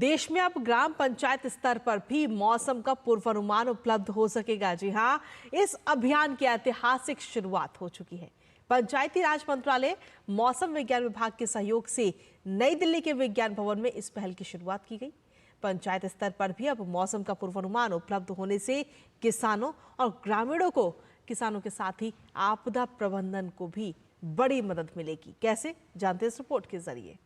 देश में अब ग्राम पंचायत स्तर पर भी मौसम का पूर्वानुमान उपलब्ध हो सकेगा। जी हां, इस अभियान की ऐतिहासिक शुरुआत हो चुकी है। पंचायती राज मंत्रालय मौसम विज्ञान विभाग के सहयोग से नई दिल्ली के विज्ञान भवन में इस पहल की शुरुआत की गई। पंचायत स्तर पर भी अब मौसम का पूर्वानुमान उपलब्ध होने से किसानों और ग्रामीणों को, किसानों के साथ ही आपदा प्रबंधन को भी बड़ी मदद मिलेगी। कैसे, जानते हैं इस रिपोर्ट के जरिए।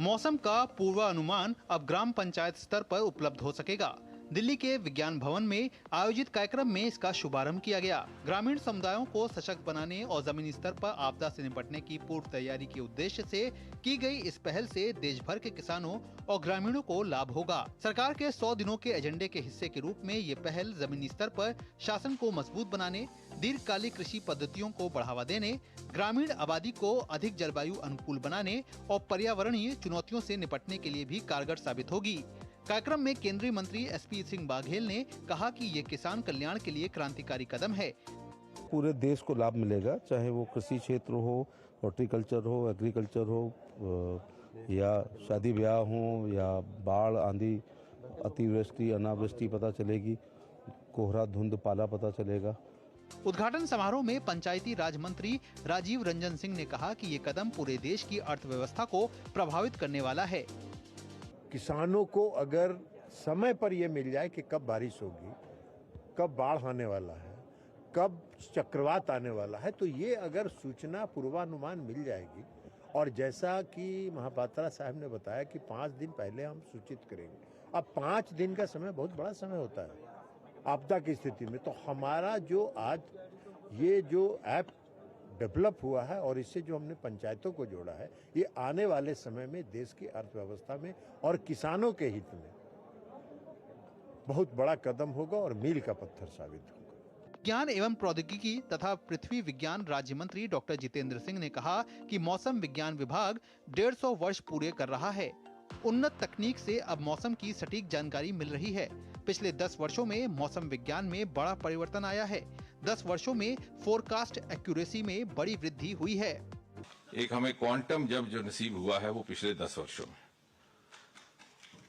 मौसम का पूर्वानुमान अब ग्राम पंचायत स्तर पर उपलब्ध हो सकेगा। दिल्ली के विज्ञान भवन में आयोजित कार्यक्रम में इसका शुभारंभ किया गया। ग्रामीण समुदायों को सशक्त बनाने और जमीनी स्तर पर आपदा से निपटने की पूर्व तैयारी के उद्देश्य से की गई इस पहल से देश भर के किसानों और ग्रामीणों को लाभ होगा। सरकार के 100 दिनों के एजेंडे के हिस्से के रूप में ये पहल जमीनी स्तर पर शासन को मजबूत बनाने, दीर्घकालिक कृषि पद्धतियों को बढ़ावा देने, ग्रामीण आबादी को अधिक जलवायु अनुकूल बनाने और पर्यावरणीय चुनौतियों से निपटने के लिए भी कारगर साबित होगी। कार्यक्रम में केंद्रीय मंत्री एसपी सिंह बाघेल ने कहा कि ये किसान कल्याण के लिए क्रांतिकारी कदम है। पूरे देश को लाभ मिलेगा, चाहे वो कृषि क्षेत्र हो, हॉर्टिकल्चर हो, एग्रीकल्चर हो, या शादी ब्याह हो, या बाढ़, आंधी, अतिवृष्टि, अनावृष्टि पता चलेगी, कोहरा, धुंध, पाला पता चलेगा। उद्घाटन समारोह में पंचायती राज मंत्री राजीव रंजन सिंह ने कहा कि ये कदम पूरे देश की अर्थव्यवस्था को प्रभावित करने वाला है। किसानों को अगर समय पर ये मिल जाए कि कब बारिश होगी, कब बाढ़ आने वाला है, कब चक्रवात आने वाला है, तो ये अगर सूचना पूर्वानुमान मिल जाएगी, और जैसा कि महापात्रा साहब ने बताया कि 5 दिन पहले हम सूचित करेंगे। अब 5 दिन का समय बहुत बड़ा समय होता है आपदा की स्थिति में। तो हमारा जो आज ये जो ऐप डेवलप हुआ है और इससे जो हमने पंचायतों को जोड़ा है, ये आने वाले समय में देश की अर्थव्यवस्था में और किसानों के हित में बहुत बड़ा कदम होगा और मील का पत्थर साबित होगा। विज्ञान एवं प्रौद्योगिकी तथा पृथ्वी विज्ञान राज्य मंत्री डॉक्टर जितेंद्र सिंह ने कहा कि मौसम विज्ञान विभाग 150 वर्ष पूरे कर रहा है। उन्नत तकनीक से अब मौसम की सटीक जानकारी मिल रही है। पिछले 10 वर्षों में मौसम विज्ञान में बड़ा परिवर्तन आया है। 10 वर्षों में फोरकास्ट एक्यूरेसी में बड़ी वृद्धि हुई है। एक हमें क्वांटम जब जो नसीब हुआ है वो पिछले 10 वर्षों में,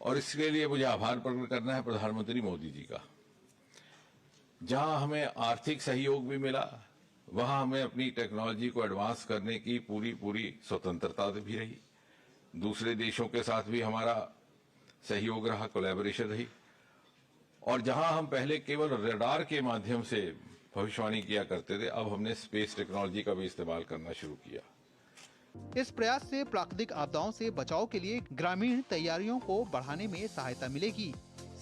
और इसके लिए मुझे आभार प्रकट करना है प्रधानमंत्री मोदी जी का। जहां हमें आर्थिक सहयोग भी मिला, वहां हमें अपनी टेक्नोलॉजी को एडवांस करने की पूरी स्वतंत्रता भी रही। दूसरे देशों के साथ भी हमारा सहयोग रहा, कोलैबोरेशन रही। और जहां हम पहले केवल रडार के माध्यम से भविष्यवाणी किया करते थे, अब हमने स्पेस टेक्नोलॉजी का भी इस्तेमाल करना शुरू किया। इस प्रयास से प्राकृतिक आपदाओं से बचाव के लिए ग्रामीण तैयारियों को बढ़ाने में सहायता मिलेगी।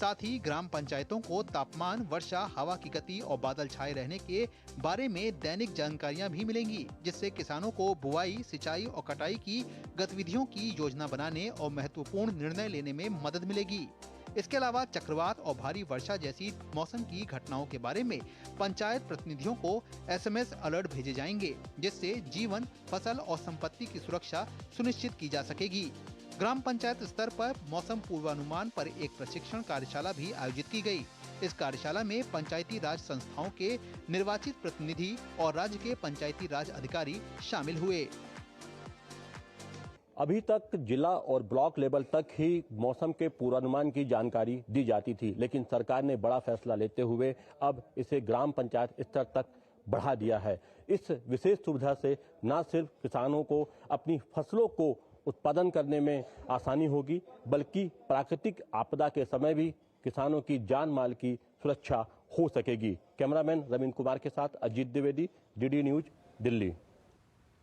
साथ ही ग्राम पंचायतों को तापमान, वर्षा, हवा की गति और बादल छाए रहने के बारे में दैनिक जानकारियां भी मिलेंगी, जिससे किसानों को बुआई, सिंचाई और कटाई की गतिविधियों की योजना बनाने और महत्वपूर्ण निर्णय लेने में मदद मिलेगी। इसके अलावा चक्रवात और भारी वर्षा जैसी मौसम की घटनाओं के बारे में पंचायत प्रतिनिधियों को SMS अलर्ट भेजे जाएंगे, जिससे जीवन, फसल और संपत्ति की सुरक्षा सुनिश्चित की जा सकेगी। ग्राम पंचायत स्तर पर मौसम पूर्वानुमान पर एक प्रशिक्षण कार्यशाला भी आयोजित की गई। इस कार्यशाला में पंचायती राज संस्थाओं के निर्वाचित प्रतिनिधि और राज्य के पंचायती राज अधिकारी शामिल हुए। अभी तक जिला और ब्लॉक लेवल तक ही मौसम के पूर्वानुमान की जानकारी दी जाती थी, लेकिन सरकार ने बड़ा फैसला लेते हुए अब इसे ग्राम पंचायत स्तर तक बढ़ा दिया है। इस विशेष सुविधा से न सिर्फ किसानों को अपनी फसलों को उत्पादन करने में आसानी होगी, बल्कि प्राकृतिक आपदा के समय भी किसानों की जान माल की सुरक्षा हो सकेगी। कैमरामैन रविंद्र कुमार के साथ अजीत द्विवेदी, DD न्यूज, दिल्ली।